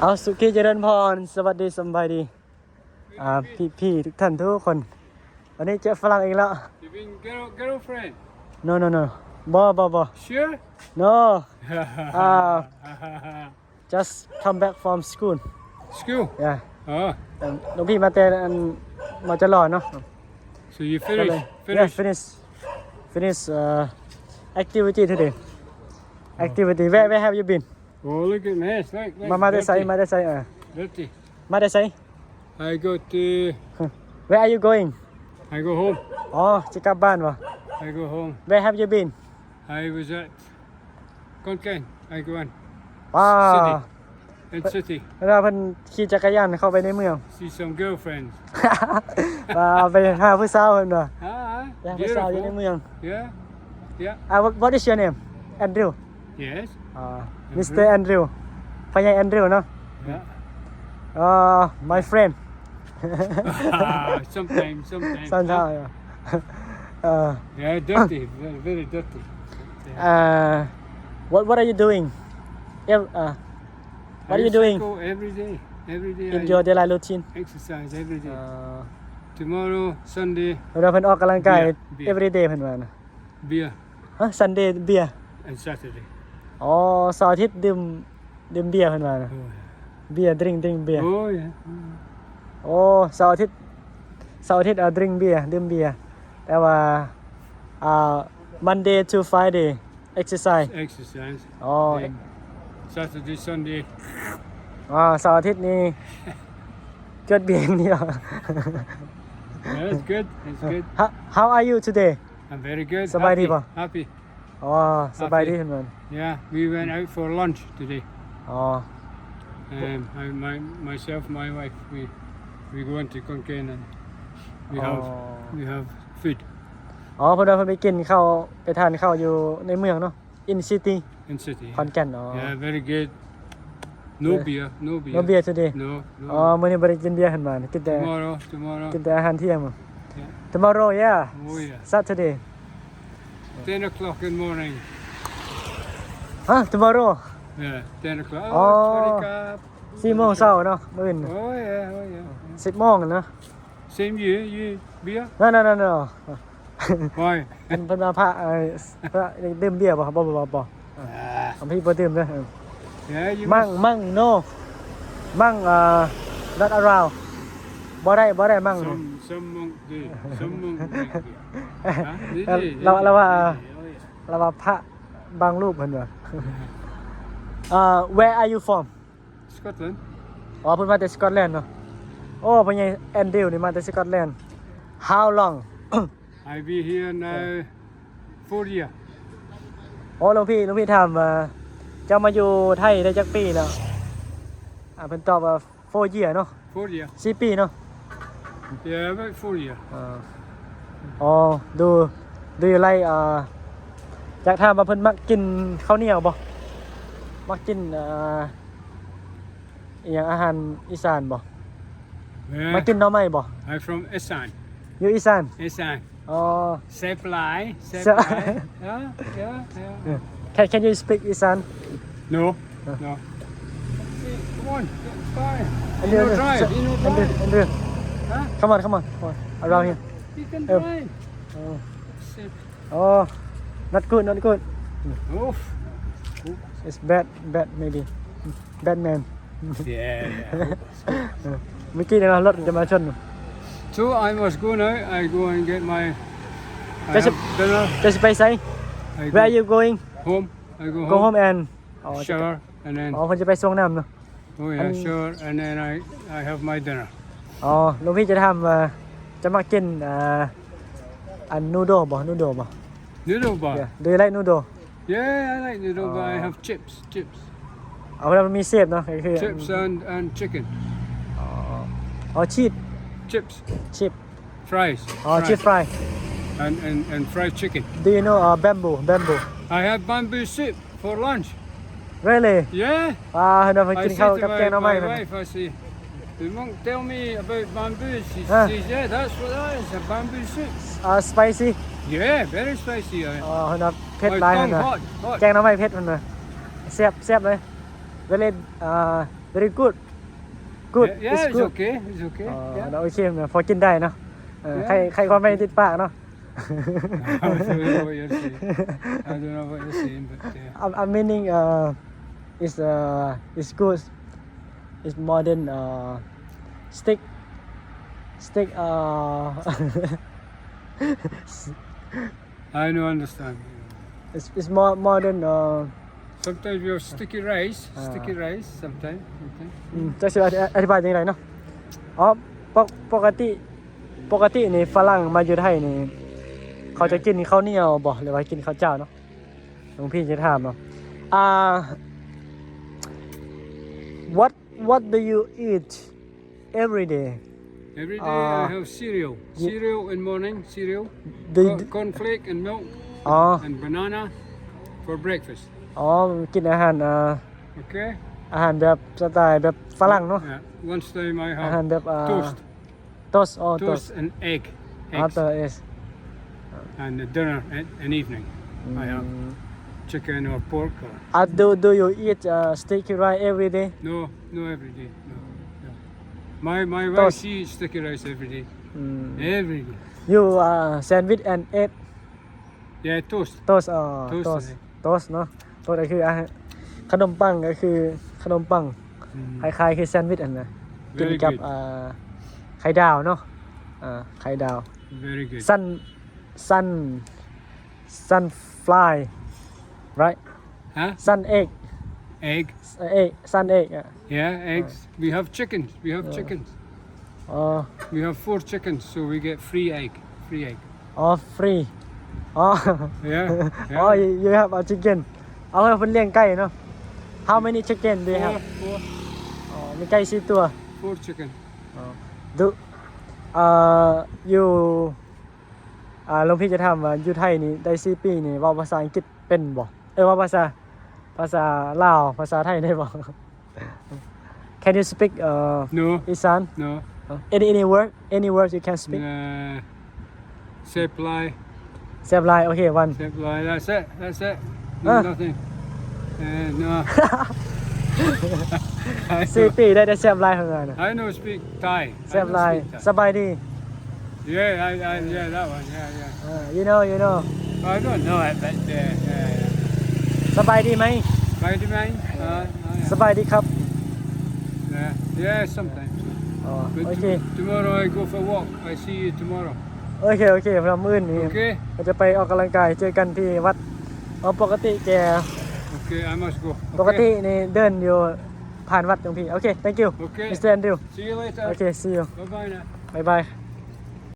เอาสุขีเจริญพรสวัสดีสบายดีพี่ทุกท่านทุกคนวันนี้เจอฝรั่งอีกแล้ว You been girlfriend? noบ่ Sure? no just come back from school School? yeah Oh, หลวงพี่มาแต่มาจะรอเนาะ so you ก็เลย finish? finish activity today activity where have you been Oh, look at this. Look. มาได้ไส Dirty. มาได้ไส I go to... where are you going I go home. อ๋อจะกลับบ้านวะ I go home. where have you been I was at Konkan. I go in. ว้า City. In city. แล้วเพิ่นขี่จักรยานเข้าไปในเมือง See some girlfriends. ไปหาผู้สาวเพิ่นว่า Ah, หาผู้สาวอยู่ใน beautiful. เมือง Yeah. what is your name Andrew Yes. Mr. Andrew พ่อใหญ่ Andrew เนาะ Yeah. My friend Sometimes. sometimes Yeah, dirty. Very dirty. what are you doing what are you doing I cycle every day. in your daily routine Exercise every day. Tomorrow, Sunday, เวลาเพิ่นออกกำลังกาย Beer. every day เพิ่นว่านะ beer, ฮะ Sunday เบียร์ and Saturday. อ๋อเสาร์อาทิตย์ดื่มเบียร์เพิ่นว่านะ Oh, yeah. เบียร์ drink เบียร์ Oh, yeah. โอ้เสาร์อาทิตย์drink เบียร์ดื่มเบียร์แต่ว่าMonday to Friday exercise Exercise. อ๋อ Then Saturday, Sunday. เสาร์อาทิตย์นี่เกิดเบียร์อย่างเดียว Yeah, it's good. It's good. How are you today I'm very good. สบายดีป่ะ Happy. อ๋อสบายดีเพิ่นว่า Yeah, we went out for lunch today. อ๋อ Myself, my wife, we go into Konkan and we have food อ๋อเพิ่นว่าเพิ่นไปกินข้าวไปทานข้าวอยู่ในเมืองเนาะ in city in city. ขอนแก่นอ๋อ Yeah, very good. No beer. no beer today No. อ๋อมื้อนี้บ่ได้กินเบียร์เพิ่นว่ากินแต่ Tomorrow. กินแต่อาหารเที่ยง Yeah. tomorrow yeah Oh, yeah. Saturday 10 o'clock in the morning. tomorrow Yeah, 10 o'clock. Oh. Sorry, Cap. 4 โมงเช้าเนาะมื้ออื่น Oh, yeah. 10 โมงเนาะ Same you beer? no Why? เพิ่นมาพระดื่มเบียร์บ่ครับบ่ผมพี่บ่ดื่มเด้อ Yeah, you มั่ง no มั่งnot around บ่ได้มั่ง Some monk do. Some monk drink beer. เราว่าพระบางรูปเพิ่นว่าwhere are you from Scotland. อ๋อเพิ่นมาจากสกอตแลนด์เนาะโอ้พ่อใหญ่แอนดริวนี่มาจากสกอตแลนด์ how long I'll be here now 4 years. โอ้หลวงพี่ถามว่าเจ้ามาอยู่ไทยได้จักปีแล้วเพิ่นตอบว่า4 year เนาะ 4 years. 4 ปีเนาะ Yeah, about 4 years. อ๋อดูyou like อยากถามว่าเพิ่นมักกินข้าวเหนียวบ่มักกินอีหยังอาหารอีสานบ่ Yeah. มักกินหน่อไม้บ่ I'm from Isan. อยู่อีสาน Isan. อ๋อ Supply. So- Yeah. Can you speak อีสาน No. Come on, get started. Andrew, You know drive. Andrew. Huh? Come on. Around here. You can Oh. drive. Sit. Oh, not good. Oof. It's bad maybe. Bad man. Yeah. เมื่อกี้เนี่ยรถจะมาชน So I must go now. I go and get my Just a- dinner. จะไปไส I Where are you going home. I go Go home. home and Shower and then เพิ่นจะไปส่งน้ำเนาะ oh yeah, shower and then I have my dinner. หลวงพี่จะทำจะมากินนูโดบ่ Noodle bar. Yeah. Do you like noodle Yeah, I like noodle bar. I have chips. เวลามันมีเศษเนาะก็คือ Chips and chicken. ชีส Chips. ชิป Fries. ชีสฟราย And fried chicken. Do you know bamboo I had bamboo soup for lunch. Really Yeah. เห็นว่าเพิ่น I กิน said ข้าว to กับแกงหน่อไม้ my นั่น wife, I say, the monk tell me about bamboo. She Huh. says, yeah, that's what that is, a bamboo soup. spicy Yeah, very spicy. เห็นว่าเผ็ด My หลาย tongue นะ hot. แกงหน่อไม้เผ็ดมันน่ะแซ่บเลย very very good good Yeah, it's it's good okay. It's okay. อ๋อ Yeah. โอเคพอกินได้เนาะใครความไม่ติดปากเนาะ I don't know what you're saying. I don't know what you're saying, but I'm meaning is good it's more than stick I don't understand. it's more than Sometimes we have sticky rice. Sticky rice sometimes. Okay. จะสิอธิบายยังไงเนาะอ๋อปกตินี่ฝรั่งมาอยู่ไทยนี่เขาจะกินข้าวเหนียวบ่หรือว่ากินข้าวเจ้าเนาะหลวงพี่จะถามเนาะwhat do you eat every day Every day I have cereal. Cereal in morning. Cereal. Do Cornflake and milk อ๋อ and banana for breakfast. อ๋อกินอาหาร Okay. อาหารแบบสไตล์แบบฝรั่งเนาะ Yeah. Lunchtime I อาหาร have แบบ toast. toast อ๋อ toast Toast and egg. อ๋อ Eggs. yes And dinner and evening. I have chicken or pork or do you eat sticky rice every day no every day. No. My Toast. wife she eats sticky rice every day. Every day. you sandwich and egg Yeah, toast. toast Toast toast เลย toast เนาะ toast ก็คืออาหารขนมปังก็คือขนมปังคล้ายๆคือแซนด์วิชอันน่ะกิน Very กับ good. ไข่ดาวเนาะไข่ดาว Very good. sunfly right Huh? sun egg Egg. sun egg Yeah, eggs. We have chickens. We have chickens. อ๋อ We have 4 chickens, so we get free egg. Free egg. อ๋อ free อ๋อ Yeah. อ๋อ yeah. you have a chicken เอาให้เพิ่นเลี้ยงไก่เนาะ how many chicken do you have อ๋อมีไก่4ตัว 4 chicken. ดูอยู่หลวงพี่จะถามว่าอยู่ไทยนี่ได้4ปีนี่เว้าภาษาอังกฤษเป็นบ่เว้าภาษาลาวภาษาไทยได้บ่ Can you speak No. อีสาน No. any word you can speak Supply. เสียบลายโอเควัน Supply. That's it. That's it. No, Huh? nothing. No. 4ปีได้เสียบลายเฮือน I know speak Thai. เสียบ I know ลาย speak Thai. สบายดี Yeah, yeah, that one. Yeah. you know I don't know it, but yeah. สบายดีไหม Spider-Man? สบายดีครับ Yeah, sometimes. อ๋อ But โอเค tomorrow I go for a walk. I see you tomorrow. โอเคพร้อมมื้อนี้ Okay? เราจะไปออกกำลังกายเจอกันที่วัดปกติแก Okay, I must go. ปกติ Okay? นี่เดินอยู่ผ่านวัดหลวงพี่โอเค thank you Okay. Mr. Andrew See you later. โอเค see you Bye-bye now. bye bye